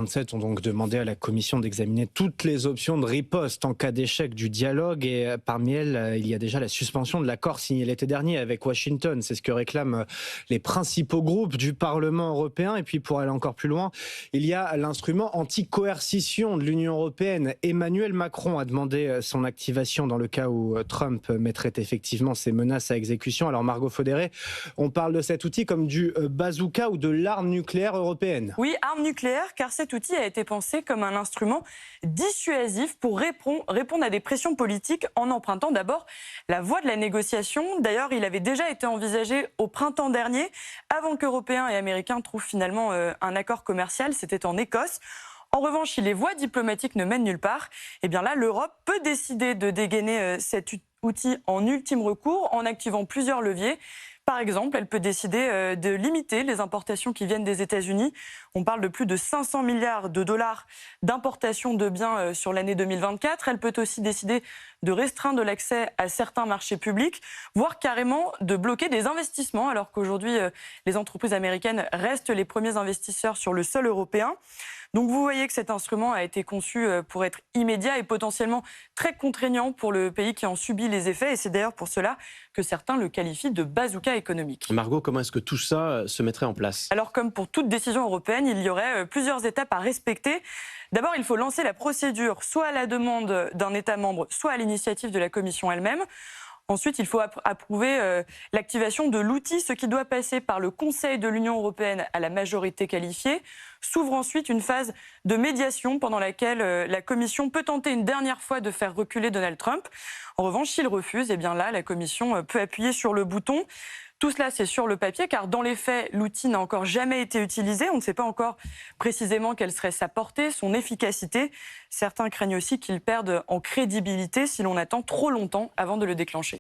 27 ont donc demandé à la Commission d'examiner toutes les options de riposte en cas d'échec du dialogue et parmi elles, il y a déjà la suspension de l'accord signé l'été dernier avec Washington. C'est ce que réclament les principaux groupes du Parlement européen. Et puis pour aller encore plus loin, il y a l'instrument anti-coercition de l'Union européenne. Emmanuel Macron a demandé son activation dans le cas où Trump mettrait effectivement ses menaces à exécution. Alors Margot Faudéré, on parle de cet outil comme du bazooka ou de l'arme nucléaire européenne. Oui, arme nucléaire, car cet outil a été pensé comme un instrument dissuasif pour répondre à des pressions politiques en empruntant d'abord la voie de la négociation. D'ailleurs, il avait déjà été envisagé au printemps dernier, avant qu'Européens et Américains trouvent finalement un accord commercial. C'était en Écosse. En revanche, si les voies diplomatiques ne mènent nulle part, eh bien là, l'Europe peut décider de dégainer cet outil en ultime recours en activant plusieurs leviers. Par exemple, elle peut décider de limiter les importations qui viennent des États-Unis. On parle de plus de 500 milliards de dollars d'importation de biens sur l'année 2024. Elle peut aussi décider de restreindre l'accès à certains marchés publics, voire carrément de bloquer des investissements, alors qu'aujourd'hui, les entreprises américaines restent les premiers investisseurs sur le sol européen. Donc vous voyez que cet instrument a été conçu pour être immédiat et potentiellement très contraignant pour le pays qui en subit les effets. Et c'est d'ailleurs pour cela que certains le qualifient de bazooka économique. Margot, comment est-ce que tout ça se mettrait en place ? Alors comme pour toute décision européenne, il y aurait plusieurs étapes à respecter. D'abord, il faut lancer la procédure soit à la demande d'un État membre, soit à l'initiative de la Commission elle-même. Ensuite, il faut approuver l'activation de l'outil, ce qui doit passer par le Conseil de l'Union européenne à la majorité qualifiée. S'ouvre ensuite une phase de médiation pendant laquelle la Commission peut tenter une dernière fois de faire reculer Donald Trump. En revanche, s'il refuse, eh bien là, la Commission peut appuyer sur le bouton. Tout cela, c'est sur le papier, car dans les faits, l'outil n'a encore jamais été utilisé. On ne sait pas encore précisément quelle serait sa portée, son efficacité. Certains craignent aussi qu'il perde en crédibilité si l'on attend trop longtemps avant de le déclencher.